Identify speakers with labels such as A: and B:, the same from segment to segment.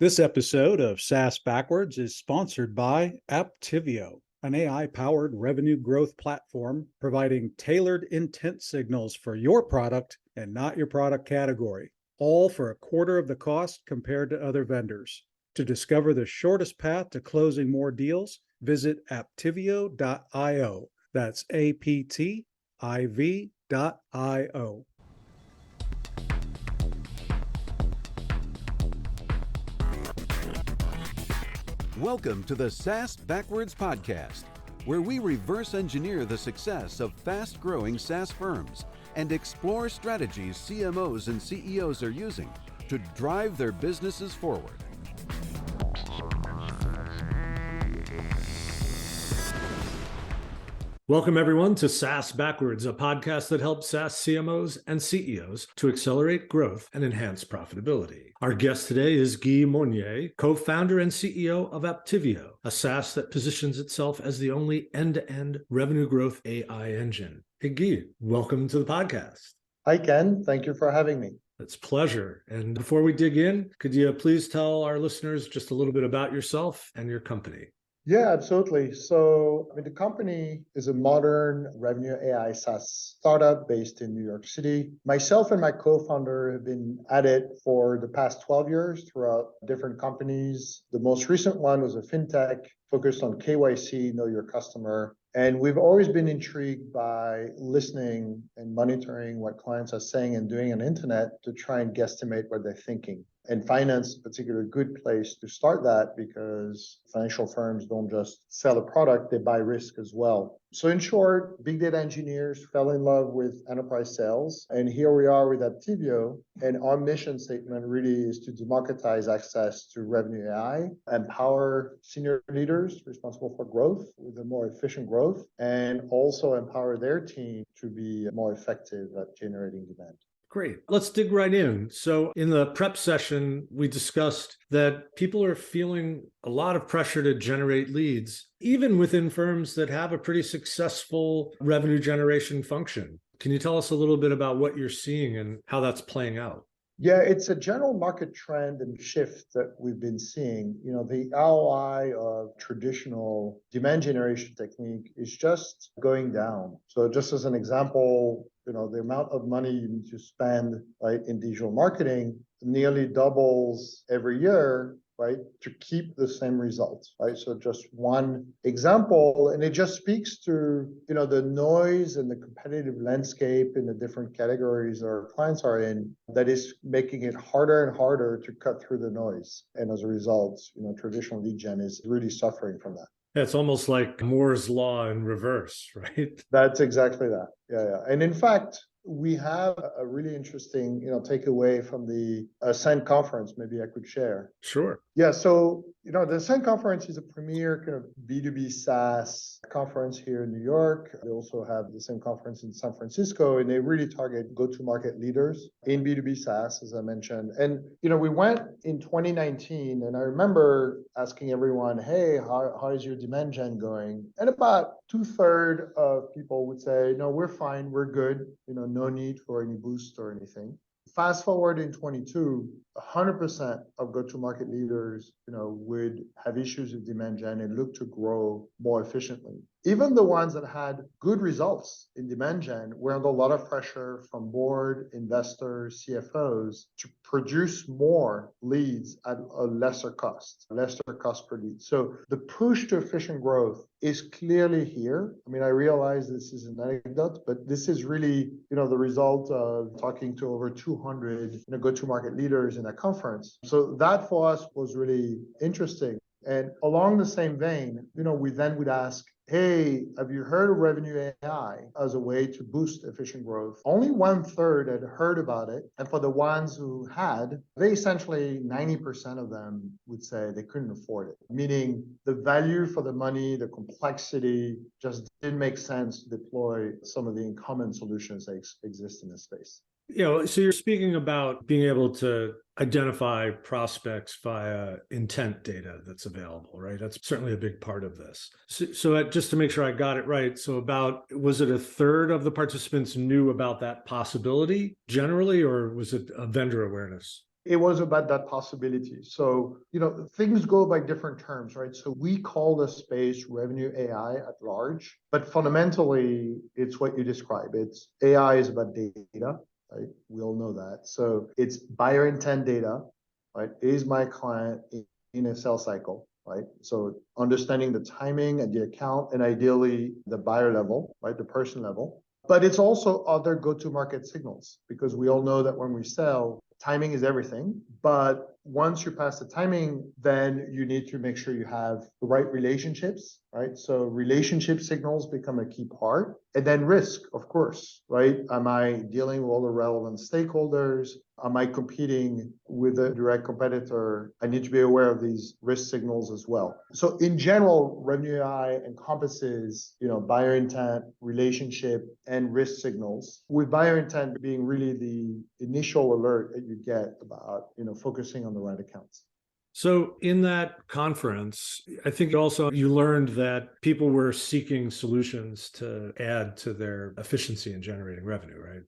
A: This episode of SaaS Backwards is sponsored by Aptivio, an AI-powered revenue growth platform providing tailored intent signals for your product and not your product category, all for a quarter of the cost compared to other vendors. To discover the shortest path to closing more deals, visit aptivio.io. That's aptiv.io.
B: Welcome to the SaaS Backwards podcast, where we reverse engineer the success of fast-growing SaaS firms and explore strategies CMOs and CEOs are using to drive their businesses forward.
C: Welcome, everyone, to SaaS Backwards, a podcast that helps SaaS CMOs and CEOs to accelerate growth and enhance profitability. Our guest today is Guy Mounier, co-founder and CEO of Aptivio, a SaaS that positions itself as the only end-to-end revenue growth AI engine. Hey, Guy, welcome to the podcast.
D: Hi, Ken. Thank you for having me.
C: It's a pleasure. And before we dig in, could you please tell our listeners just a little bit about yourself and your company?
D: Yeah, absolutely. So, the company is a modern revenue AI SaaS startup based in New York City. Myself and my co-founder have been at it for the past 12 years throughout different companies. The most recent one was a fintech focused on KYC, know your customer. And we've always been intrigued by listening and monitoring what clients are saying and doing on the internet to try and guesstimate what they're thinking. And finance is a particularly good place to start that because financial firms don't just sell a product, they buy risk as well. So in short, big data engineers fell in love with enterprise sales. And here we are with Aptivio. And our mission statement really is to democratize access to revenue AI, empower senior leaders responsible for growth with a more efficient growth, and also empower their team to be more effective at generating demand.
C: Great. Let's dig right in. So in the prep session, we discussed that people are feeling a lot of pressure to generate leads, even within firms that have a pretty successful revenue generation function. Can you tell us a little bit about what you're seeing and how that's playing out?
D: Yeah, it's a general market trend and shift that we've been seeing. The ROI of traditional demand generation technique is just going down. So just as an example, the amount of money you need to spend, right, in digital marketing nearly doubles every year, right, to keep the same results, right? So just one example, and it just speaks to, the noise and the competitive landscape in the different categories our clients are in that is making it harder and harder to cut through the noise. And as a result, traditional lead gen is really suffering from that.
C: It's almost like Moore's law in reverse, right?
D: That's exactly that. Yeah. And in fact, we have a really interesting, takeaway from the Ascend conference. Maybe I could share.
C: Sure.
D: Yeah. So, the Ascend conference is a premier kind of B2B SaaS conference here in New York. They also have the same conference in San Francisco, and they really target go-to-market leaders in B2B SaaS, as I mentioned. And, we went in 2019, and I remember asking everyone, hey, how is your demand gen going? And about 2/3 of people would say, no, we're fine, we're good, no need for any boost or anything. Fast forward in 22, 100% of go-to-market leaders, would have issues with demand gen and look to grow more efficiently. Even the ones that had good results in demand gen were under a lot of pressure from board, investors, CFOs to produce more leads at a lesser cost per lead. So the push to efficient growth is clearly here. I realize this is an anecdote, but this is really, the result of talking to over 200 go-to-market leaders in a conference. So that for us was really interesting. And along the same vein, we then would ask, hey, have you heard of revenue AI as a way to boost efficient growth? Only 1/3 had heard about it. And for the ones who had, they essentially 90% of them would say they couldn't afford it, meaning the value for the money, the complexity just didn't make sense to deploy some of the incumbent solutions that exist in this space.
C: So you're speaking about being able to identify prospects via intent data that's available, right? That's certainly a big part of this. So just to make sure I got it right, so was it 1/3 of the participants knew about that possibility generally, or was it a vendor awareness?
D: It was about that possibility. So, things go by different terms, right? So we call the space revenue AI at large, but fundamentally, it's what you describe. It's AI is about data, right? We all know that. So it's buyer intent data, right? Is my client in a sales cycle, right? So understanding the timing and the account and ideally the buyer level, right? The person level. But it's also other go-to-market signals because we all know that when we sell, timing is everything. But once you pass the timing, then you need to make sure you have the right relationships, right? So relationship signals become a key part. And then risk, of course, right? Am I dealing with all the relevant stakeholders? Am I competing with a direct competitor? I need to be aware of these risk signals as well. So in general, revenue AI encompasses, buyer intent, relationship, and risk signals, with buyer intent being really the initial alert that you get about, focusing on the right accounts.
C: So in that conference, I think also you learned that people were seeking solutions to add to their efficiency in generating revenue, right?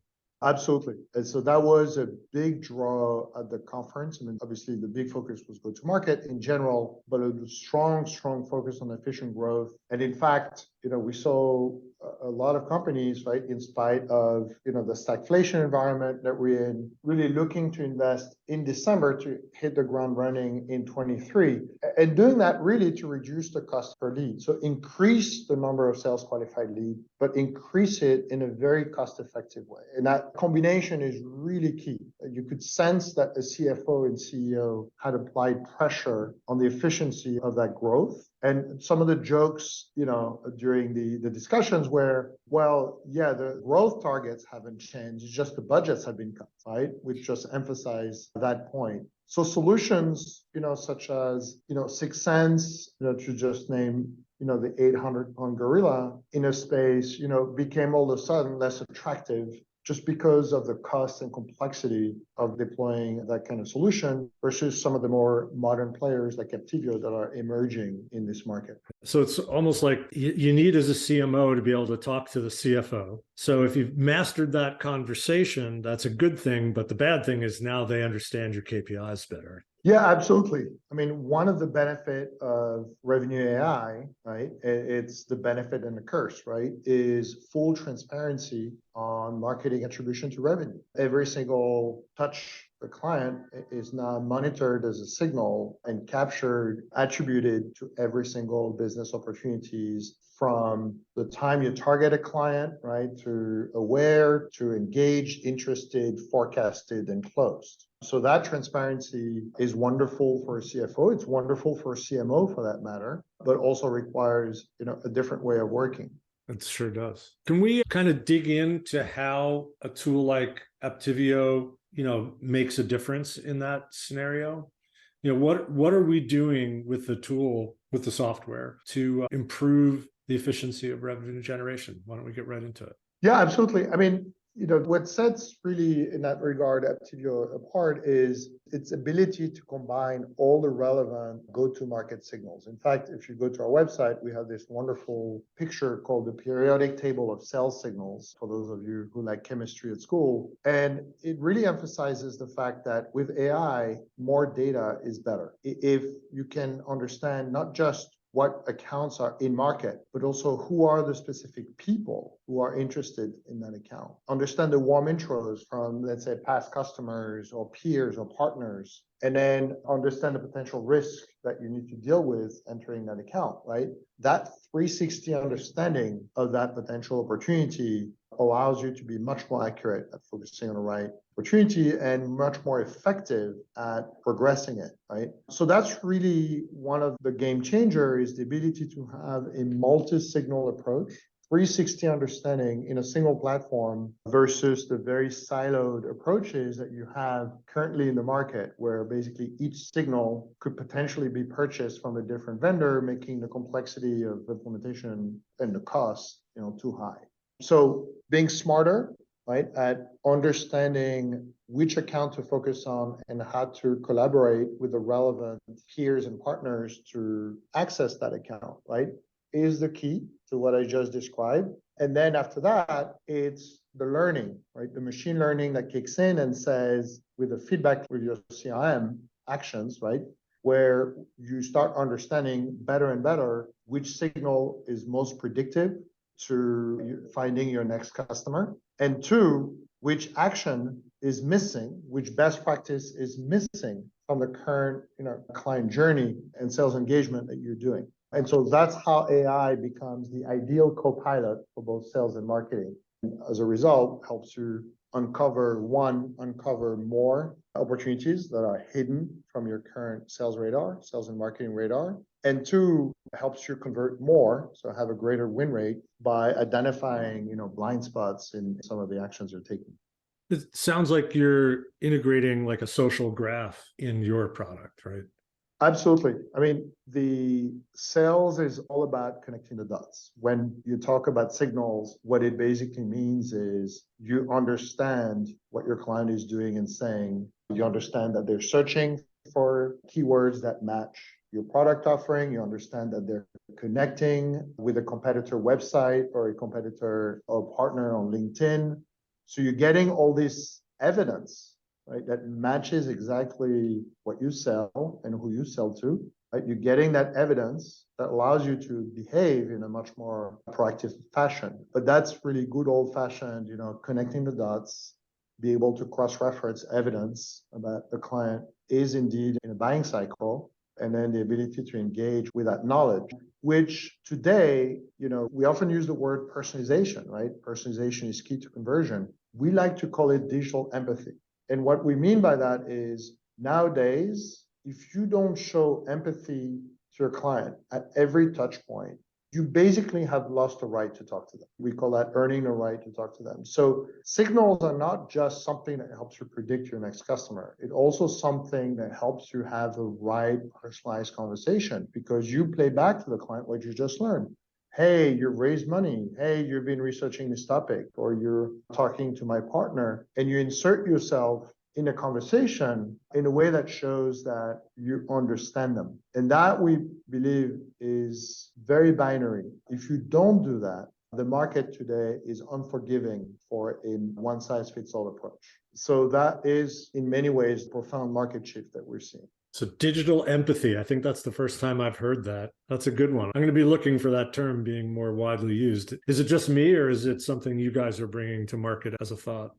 D: Absolutely. And so that was a big draw at the conference. I mean, obviously the big focus was go to market in general, but a strong focus on efficient growth. And in fact, we saw a lot of companies, right, in spite of, the stagflation environment that we're in, really looking to invest in December to hit the ground running in 23. And doing that really to reduce the cost per lead. So increase the number of sales qualified lead, but increase it in a very cost-effective way. And that combination is really key. You could sense that the CFO and CEO had applied pressure on the efficiency of that growth. And some of the jokes, during the discussions were, well, yeah, the growth targets haven't changed. It's just the budgets have been cut, right? Which just emphasize that point. So solutions, such as, 6 Sense, to just name, the 800-pound gorilla in a space, became all of a sudden less attractive just because of the cost and complexity of deploying that kind of solution versus some of the more modern players like Aptivio that are emerging in this market.
C: So it's almost like you need as a CMO to be able to talk to the CFO. So if you've mastered that conversation, that's a good thing. But the bad thing is now they understand your KPIs better.
D: Yeah, absolutely. I mean, one of the benefit of revenue AI, right? It's the benefit and the curse, right? Is full transparency on marketing attribution to revenue. Every single touch the client is now monitored as a signal and captured, attributed to every single business opportunities from the time you target a client, right, to aware, to engaged, interested, forecasted, and closed. So that transparency is wonderful for a CFO. It's wonderful for a CMO for that matter, but also requires, a different way of working.
C: It sure does. Can we kind of dig into how a tool like Aptivio, makes a difference in that scenario? What are we doing with the tool, with the software to improve the efficiency of revenue generation? Why don't we get right into it?
D: Yeah, absolutely. I mean, what sets really in that regard Aptivio apart is its ability to combine all the relevant go-to-market signals. In fact, if you go to our website, we have this wonderful picture called the periodic table of sales signals, for those of you who like chemistry at school. And it really emphasizes the fact that with AI, more data is better. If you can understand not just what accounts are in market, but also who are the specific people who are interested in that account. Understand the warm intros from, let's say, past customers or peers or partners, and then understand the potential risk that you need to deal with entering that account, right? That 360 understanding of that potential opportunity allows you to be much more accurate at focusing on the right opportunity and much more effective at progressing it, right? So that's really one of the game changer is the ability to have a multi-signal approach, 360 understanding in a single platform versus the very siloed approaches that you have currently in the market, where basically each signal could potentially be purchased from a different vendor, making the complexity of implementation and the cost, too high. So being smarter, right, at understanding which account to focus on and how to collaborate with the relevant peers and partners to access that account, right, is the key to what I just described. And then after that, it's the learning, right? The machine learning that kicks in and says, with the feedback with your CRM actions, right? Where you start understanding better and better which signal is most predictive to finding your next customer. And two, which action is missing, which best practice is missing from the current client journey and sales engagement that you're doing. And so that's how AI becomes the ideal co-pilot for both sales and marketing. And as a result, helps you uncover more opportunities that are hidden from your current sales and marketing radar. And two, helps you convert more, so have a greater win rate by identifying, blind spots in some of the actions you're taking.
C: It sounds like you're integrating like a social graph in your product, right?
D: Absolutely. I mean, the sales is all about connecting the dots. When you talk about signals, what it basically means is you understand what your client is doing and saying. You understand that they're searching for keywords that match your product offering. You understand that they're connecting with a competitor website or a competitor or partner on LinkedIn. So you're getting all this evidence, right, that matches exactly what you sell and who you sell to. Right? You're getting that evidence that allows you to behave in a much more proactive fashion. But that's really good old-fashioned, connecting the dots, be able to cross-reference evidence about the client is indeed in a buying cycle, and then the ability to engage with that knowledge, which today, we often use the word personalization, right? Personalization is key to conversion. We like to call it digital empathy. And what we mean by that is nowadays, if you don't show empathy to your client at every touch point, you basically have lost the right to talk to them. We call that earning the right to talk to them. So signals are not just something that helps you predict your next customer. It's also something that helps you have a right personalized conversation because you play back to the client what you just learned. Hey, you've raised money. Hey, you've been researching this topic, or you're talking to my partner, and you insert yourself in a conversation in a way that shows that you understand them. And that, we believe, is very binary. If you don't do that, the market today is unforgiving for a one-size-fits-all approach. So that is, in many ways, a profound market shift that we're seeing.
C: So digital empathy, I think that's the first time I've heard that. That's a good one. I'm going to be looking for that term being more widely used. Is it just me, or is it something you guys are bringing to market as a thought?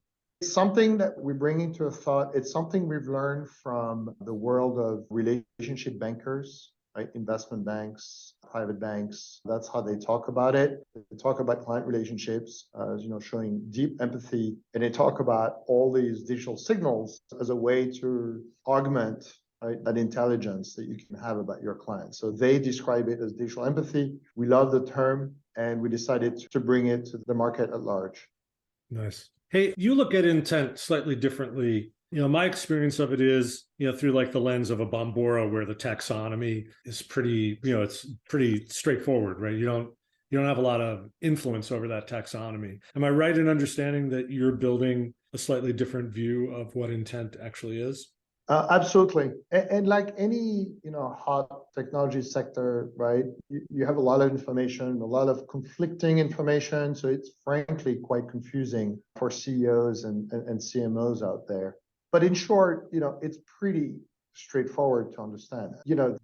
D: It's something that we're bringing to a thought. It's something we've learned from the world of relationship bankers, right? Investment banks, private banks. That's how they talk about it. They talk about client relationships, showing deep empathy. And they talk about all these digital signals as a way to augment, right, that intelligence that you can have about your clients. So they describe it as digital empathy. We love the term, and we decided to bring it to the market at large.
C: Nice. Hey, you look at intent slightly differently. My experience of it is, through like the lens of a Bombora, where the taxonomy is pretty, it's pretty straightforward, right? You don't have a lot of influence over that taxonomy. Am I right in understanding that you're building a slightly different view of what intent actually is?
D: Absolutely. And like any, hot technology sector, right, you have a lot of information, a lot of conflicting information. So it's frankly quite confusing for CEOs and CMOs out there. But in short, it's pretty straightforward to understand.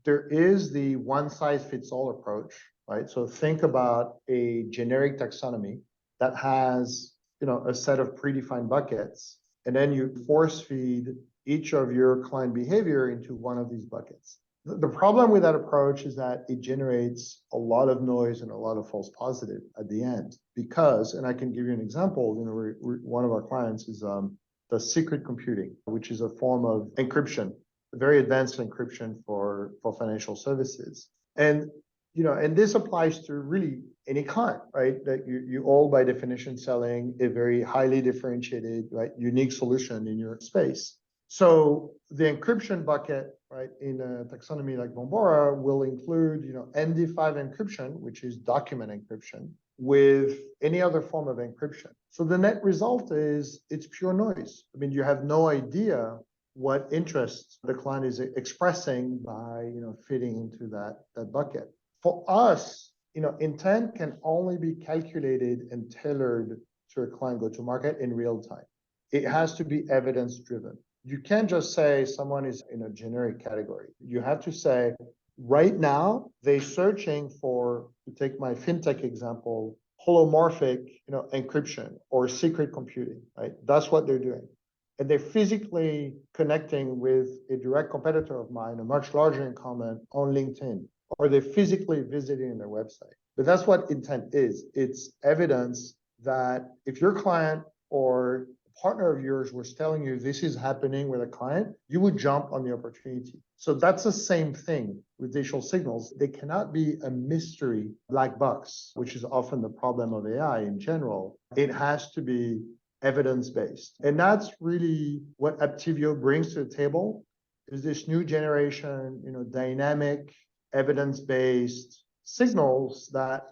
D: There is the one-size-fits-all approach, right? So think about a generic taxonomy that has, a set of predefined buckets, and then you force feed each of your client behavior into one of these buckets. The problem with that approach is that it generates a lot of noise and a lot of false positive at the end because, and I can give you an example, one of our clients is the secret computing, which is a form of encryption, very advanced encryption for financial services. And this applies to really any client, right? That you all by definition selling a very highly differentiated, right, unique solution in your space. So the encryption bucket, right, in a taxonomy like Bombora will include, MD5 encryption, which is document encryption, with any other form of encryption. So the net result is it's pure noise. I mean, you have no idea what interest the client is expressing by, fitting into that bucket. For us, intent can only be calculated and tailored to a client go-to-market in real time. It has to be evidence-driven. You can't just say someone is in a generic category. You have to say, right now, they're searching for, to take my fintech example, holomorphic, encryption or secret computing, right? That's what they're doing. And they're physically connecting with a direct competitor of mine, a much larger incumbent on LinkedIn, or they're physically visiting their website. But that's what intent is. It's evidence that if your client or partner of yours was telling you this is happening with a client, you would jump on the opportunity. So that's the same thing with digital signals. They cannot be a mystery black box, which is often the problem of AI in general. It has to be evidence-based. And that's really what Aptivio brings to the table, is this new generation, dynamic, evidence-based signals that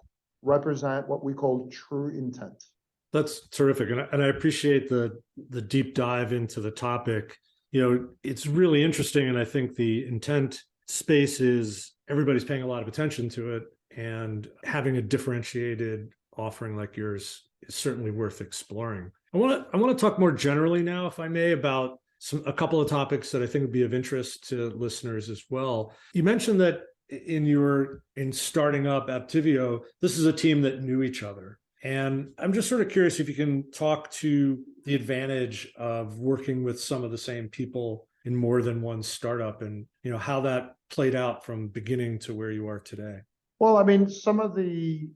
D: represent what we call true intent.
C: That's terrific. And I appreciate the deep dive into the topic. It's really interesting. And I think the intent space is everybody's paying a lot of attention to it, and having a differentiated offering like yours is certainly worth exploring. I want to talk more generally now, if I may, about a couple of topics that I think would be of interest to listeners as well. You mentioned that in starting up Aptivio, this is a team that knew each other. And I'm just sort of curious if you can talk to the advantage of working with some of the same people in more than one startup, and how that played out from beginning to where you are today.
D: Well, I mean, some of the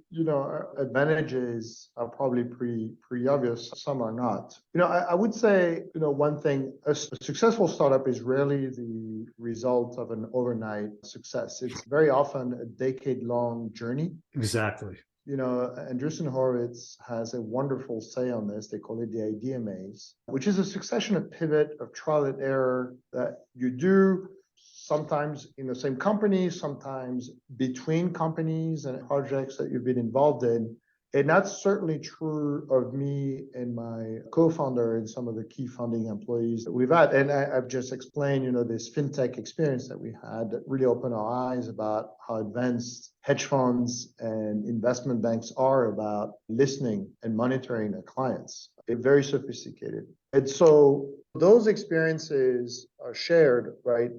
D: advantages are probably pretty obvious. Some are not. I would say one thing: a successful startup is rarely the result of an overnight success. It's very often a decade-long journey.
C: Exactly.
D: Andreessen Horowitz has a wonderful say on this. They call it the idea maze, which is a succession of pivot, of trial and error that you do sometimes in the same company, sometimes between companies and projects that you've been involved in. And that's certainly true of me and my co-founder and some of the key founding employees that we've had. And I've just explained, this fintech experience that we had that really opened our eyes about how advanced hedge funds and investment banks are about listening and monitoring their clients. They're very sophisticated. And so those experiences are shared, right,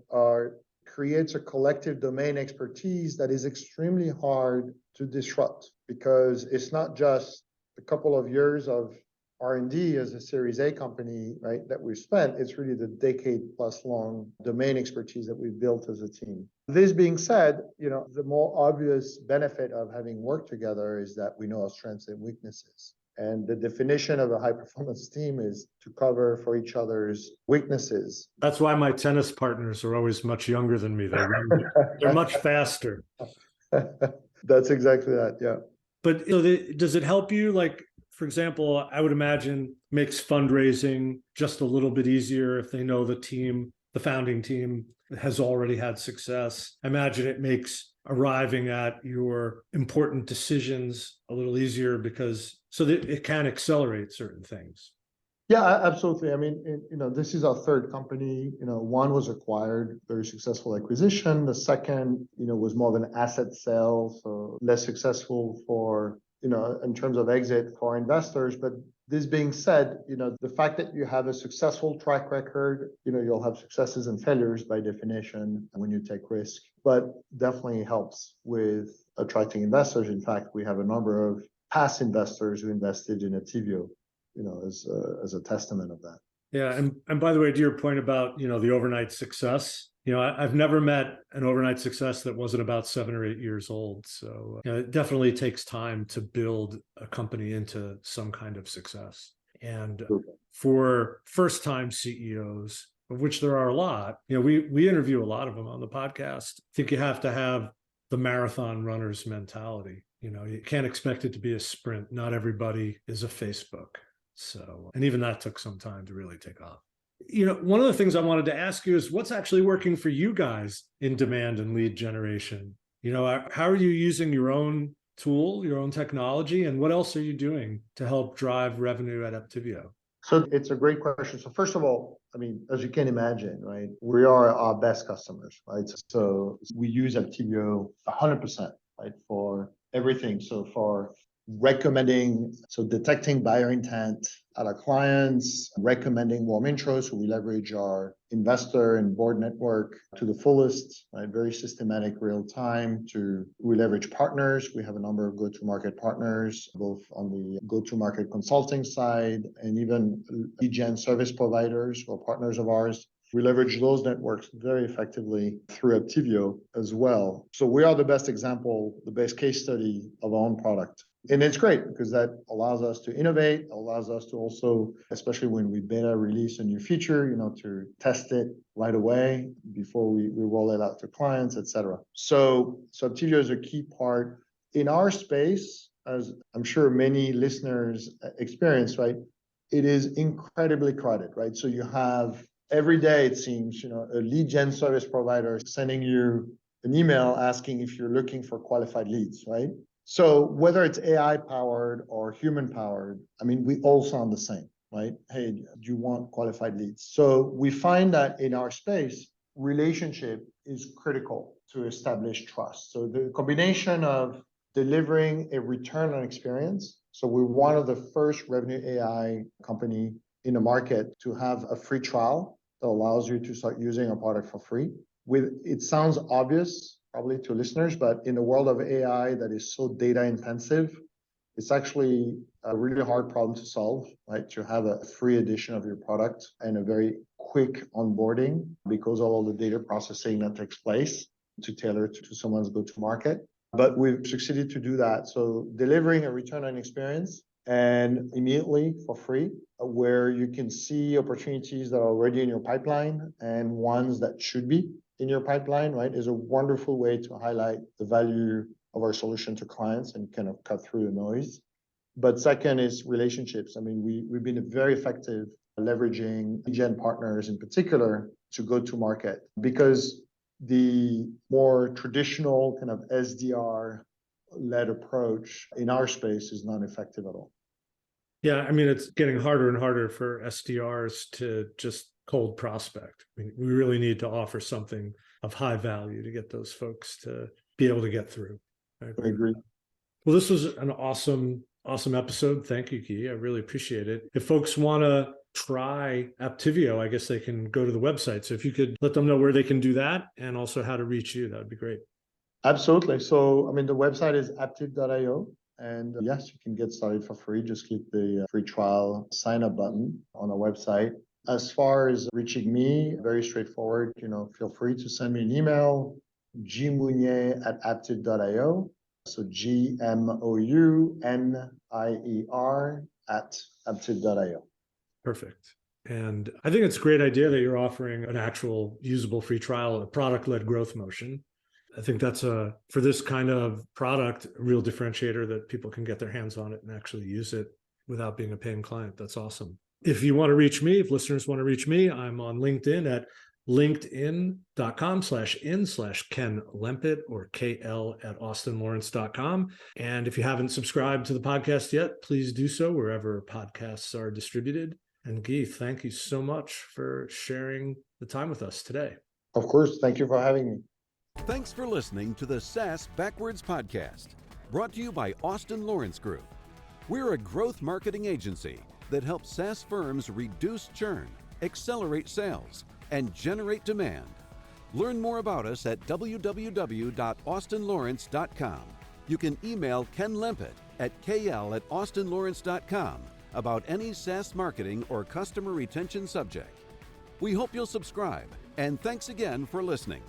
D: creates a collective domain expertise that is extremely hard to disrupt, because it's not just a couple of years of R&D as a Series A company, right, that we've spent. It's really the decade-plus long domain expertise that we've built as a team. This being said, the more obvious benefit of having worked together is that we know our strengths and weaknesses. And the definition of a high-performance team is to cover for each other's weaknesses.
C: That's why my tennis partners are always much younger than me. They're much faster.
D: That's exactly that, yeah.
C: But does it help you? Like, for example, I would imagine makes fundraising just a little bit easier if they know the founding team has already had success. I imagine it makes arriving at your important decisions a little easier, so that it can accelerate certain things.
D: Yeah, absolutely. I mean, this is our third company. One was acquired, very successful acquisition. The second, was more of an asset sale, so less successful for, in terms of exit for investors. But this being said, the fact that you have a successful track record, you'll have successes and failures by definition when you take risk, but definitely helps with attracting investors. In fact, we have a number of past investors who invested in Aptivio, as a testament of that.
C: Yeah, and by the way, to your point about the overnight success, I've never met an overnight success that wasn't about 7 or 8 years old. So it definitely takes time to build a company into some kind of success. And for first-time CEOs, of which there are a lot, we interview a lot of them on the podcast. I think you have to have the marathon runner's mentality. You can't expect it to be a sprint. Not everybody is a Facebook. So, and even that took some time to really take off. One of the things I wanted to ask you is what's actually working for you guys in demand and lead generation? How are you using your own tool, your own technology, and what else are you doing to help drive revenue at Aptivio?
D: So it's a great question. So first of all, I mean, as you can imagine, right, we are our best customers, right? So we use Aptivio 100%, right, for everything. So for recommending, so detecting buyer intent at our clients, recommending warm intros. So we leverage our investor and board network to the fullest, right? Very systematic, real time. We leverage partners. We have a number of go-to-market partners, both on the go-to-market consulting side and even lead gen service providers or partners of ours. We leverage those networks very effectively through Aptivio as well. So we are the best example, the best case study of our own product. And it's great because that allows us to innovate, allows us to also, especially when we beta release a new feature, to test it right away before we roll it out to clients, et cetera. So Aptivio is a key part in our space, as I'm sure many listeners experience, right? It is incredibly crowded, right? So you have every day, it seems, a lead gen service provider sending you an email asking if you're looking for qualified leads, right? So whether it's AI powered or human powered, we all sound the same, right? Hey, do you want qualified leads? So we find that in our space, relationship is critical to establish trust. So the combination of delivering a return on experience. So we're one of the first revenue AI company in the market to have a free trial that allows you to start using a product for free. It sounds obvious probably to listeners, but in the world of AI that is so data intensive, it's actually a really hard problem to solve, right? To have a free edition of your product and a very quick onboarding because of all the data processing that takes place to tailor to someone's go-to-market. But we've succeeded to do that. So delivering a return on experience and immediately for free, where you can see opportunities that are already in your pipeline and ones that should be in your pipeline, right, is a wonderful way to highlight the value of our solution to clients and kind of cut through the noise. But second is relationships. We've been very effective leveraging gen partners in particular to go to market because the more traditional kind of SDR-led approach in our space is not effective at all.
C: Yeah, it's getting harder and harder for SDRs to just cold prospect. We really need to offer something of high value to get those folks to be able to get through.
D: I agree.
C: Well, this was an awesome episode. Thank you, Guy. I really appreciate it. If folks want to try Aptivio, I guess they can go to the website. So if you could let them know where they can do that and also how to reach you, that would be great.
D: Absolutely. So, the website is aptiv.io. And yes, you can get started for free. Just click the free trial sign up button on our website. As far as reaching me, very straightforward. Feel free to send me an email, gmounier@aptiv.io. So GMOUNIER@aptiv.io.
C: Perfect. And I think it's a great idea that you're offering an actual usable free trial, a product-led growth motion. I think that's for this kind of product, a real differentiator that people can get their hands on it and actually use it without being a paying client. That's awesome. If you want to reach me, if listeners want to reach me, I'm on LinkedIn at linkedin.com/in/Ken Lempit or KL@austinlawrence.com. And if you haven't subscribed to the podcast yet, please do so wherever podcasts are distributed. And Guy, thank you so much for sharing the time with us today.
D: Of course. Thank you for having me.
B: Thanks for listening to the SaaS Backwards podcast, brought to you by Austin Lawrence Group. We're a growth marketing agency that helps SaaS firms reduce churn, accelerate sales, and generate demand. Learn more about us at www.austinlawrence.com. You can email Ken Lempit at kl@austinlawrence.com about any SaaS marketing or customer retention subject. We hope you'll subscribe, and thanks again for listening.